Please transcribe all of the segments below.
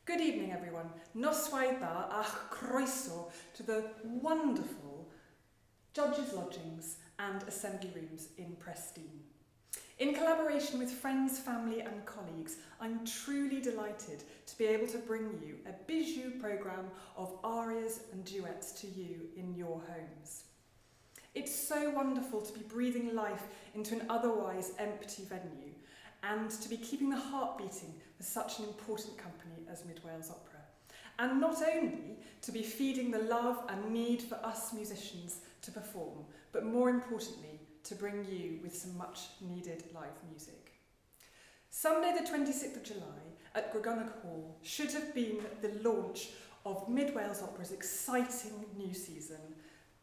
Good evening, everyone. Noswaith dda a'ch croeso to the wonderful Judges' Lodgings and Assembly Rooms in Presteigne. In collaboration with friends, family and colleagues, I'm truly delighted to be able to bring you a bijou programme of arias and duets to you in your homes. It's so wonderful to be breathing life into an otherwise empty venue and to be keeping the heart beating for such an important company as Mid Wales Opera. And not only to be feeding the love and need for us musicians to perform, but more importantly, to bring you with some much needed live music. Sunday the 26th of July at Gregonic Hall should have been the launch of Mid Wales Opera's exciting new season,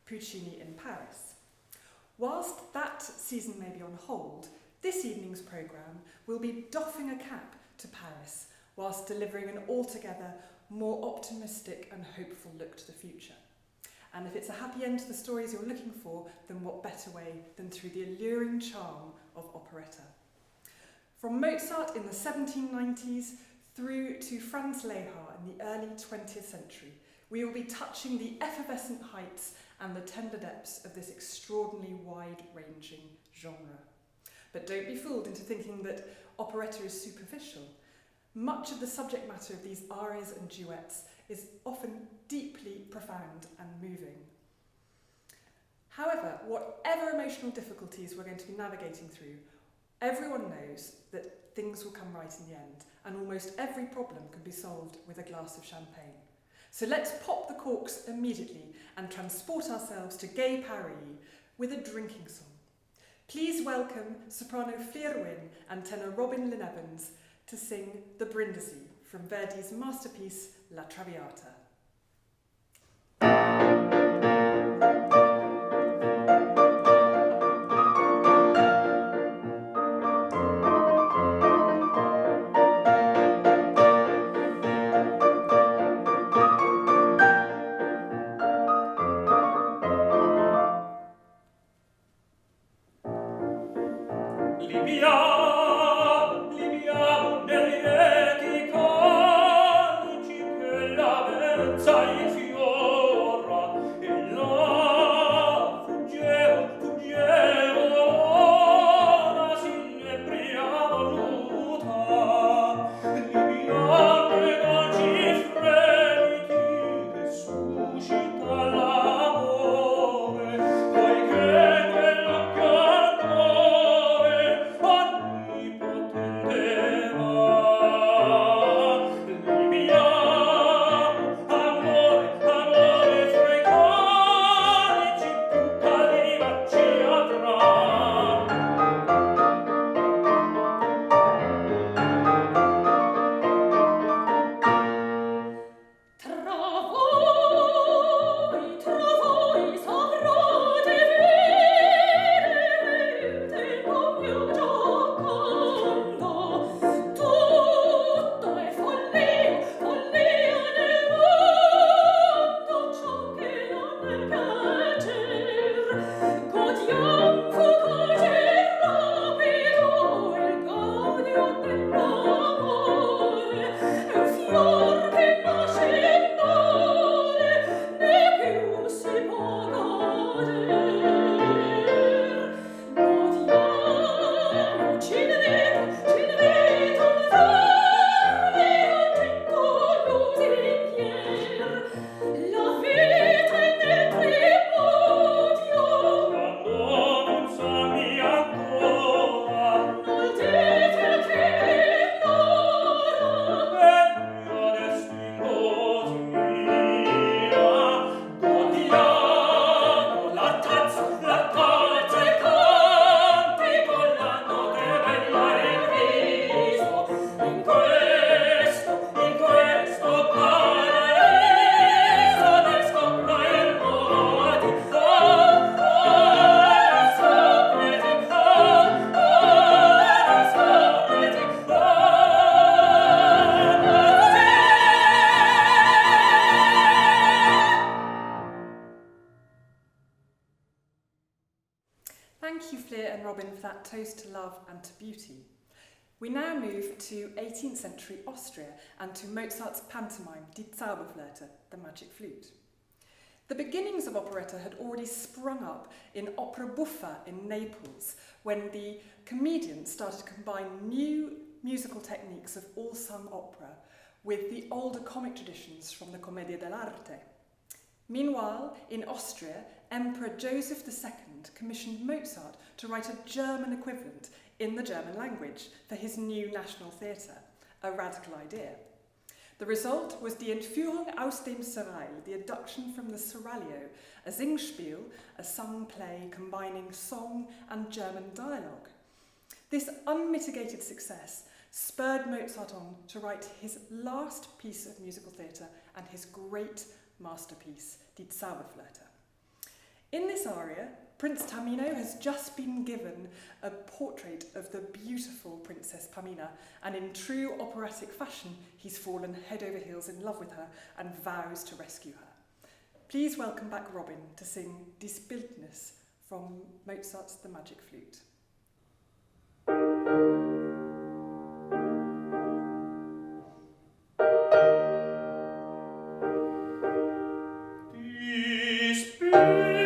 Puccini in Paris. Whilst that season may be on hold, this evening's programme will be doffing a cap to Paris whilst delivering an altogether more optimistic and hopeful look to the future. And if it's a happy end to the stories you're looking for, then what better way than through the alluring charm of operetta. From Mozart in the 1790s through to Franz Lehár in the early 20th century, we will be touching the effervescent heights and the tender depths of this extraordinarily wide-ranging genre. But don't be fooled into thinking that operetta is superficial. Much of the subject matter of these arias and duets is often deeply profound and moving. However, whatever emotional difficulties we're going to be navigating through, everyone knows that things will come right in the end, and almost every problem can be solved with a glass of champagne. So let's pop the corks immediately and transport ourselves to gay Paris with a drinking song. Please welcome Soprano Fflur Wyn and Tenor Robyn to sing the Brindisi from Verdi's masterpiece La Traviata. Thank you, Fflur and Robyn, for that toast to love and to beauty. We now move to 18th century Austria and to Mozart's pantomime Die Zauberflöte, the magic flute. The beginnings of operetta had already sprung up in opera buffa in Naples, when the comedians started to combine new musical techniques of all-sung opera with the older comic traditions from the Commedia dell'arte. Meanwhile, in Austria, Emperor Joseph II commissioned Mozart to write a German equivalent in the German language for his new national theatre, a radical idea. The result was Die Entführung aus dem Serail, the abduction from the Seraglio, a Singspiel, a sung play combining song and German dialogue. This unmitigated success spurred Mozart on to write his last piece of musical theatre and his great masterpiece, Die Zauberflöte. In this aria, Prince Tamino has just been given a portrait of the beautiful Princess Pamina, and in true operatic fashion, he's fallen head over heels in love with her and vows to rescue her. Please welcome back Robyn to sing Die Bildnis from Mozart's The Magic Flute. Ich fühle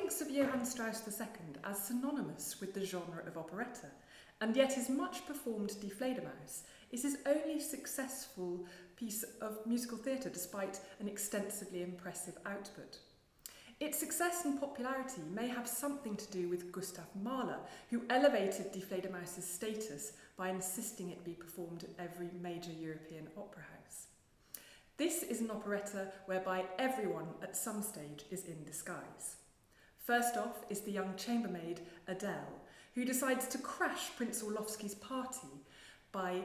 thinks of Johann Strauss II as synonymous with the genre of operetta, and yet his much performed Die Fledermaus is his only successful piece of musical theatre despite an extensively impressive output. Its success and popularity may have something to do with Gustav Mahler, who elevated Die Fledermaus's status by insisting it be performed at every major European opera house. This is an operetta whereby everyone at some stage is in disguise. First off is the young chambermaid Adele, who decides to crash Prince Orlowski's party by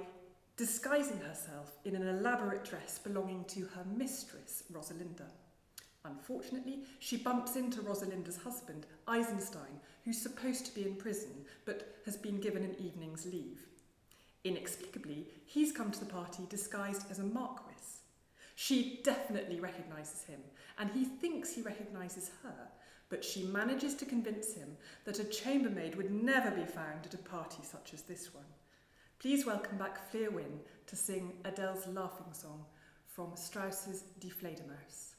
disguising herself in an elaborate dress belonging to her mistress, Rosalinda. Unfortunately, she bumps into Rosalinda's husband, Eisenstein, who's supposed to be in prison but has been given an evening's leave. Inexplicably, he's come to the party disguised as a marquis. She definitely recognises him, and he thinks he recognises her, but she manages to convince him that a chambermaid would never be found at a party such as this one. Please welcome back Fflur Wyn to sing Adele's laughing song from Strauss's Die Fledermaus.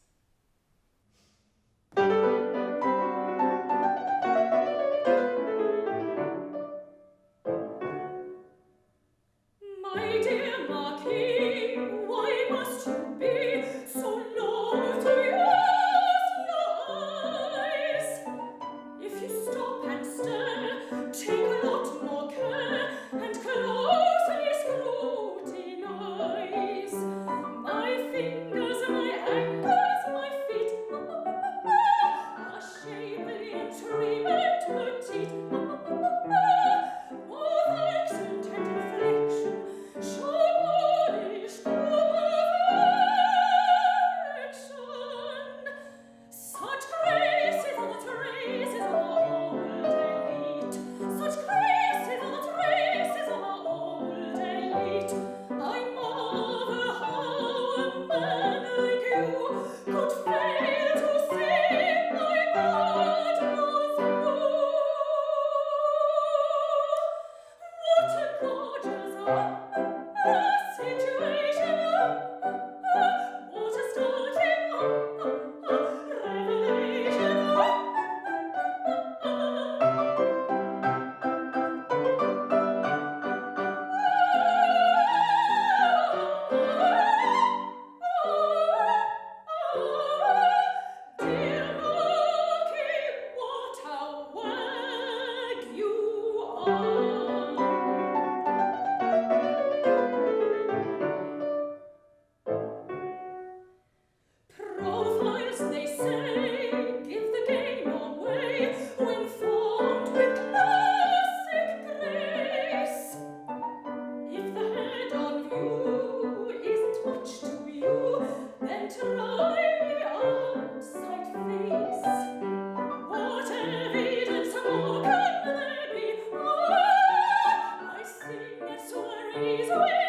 Please,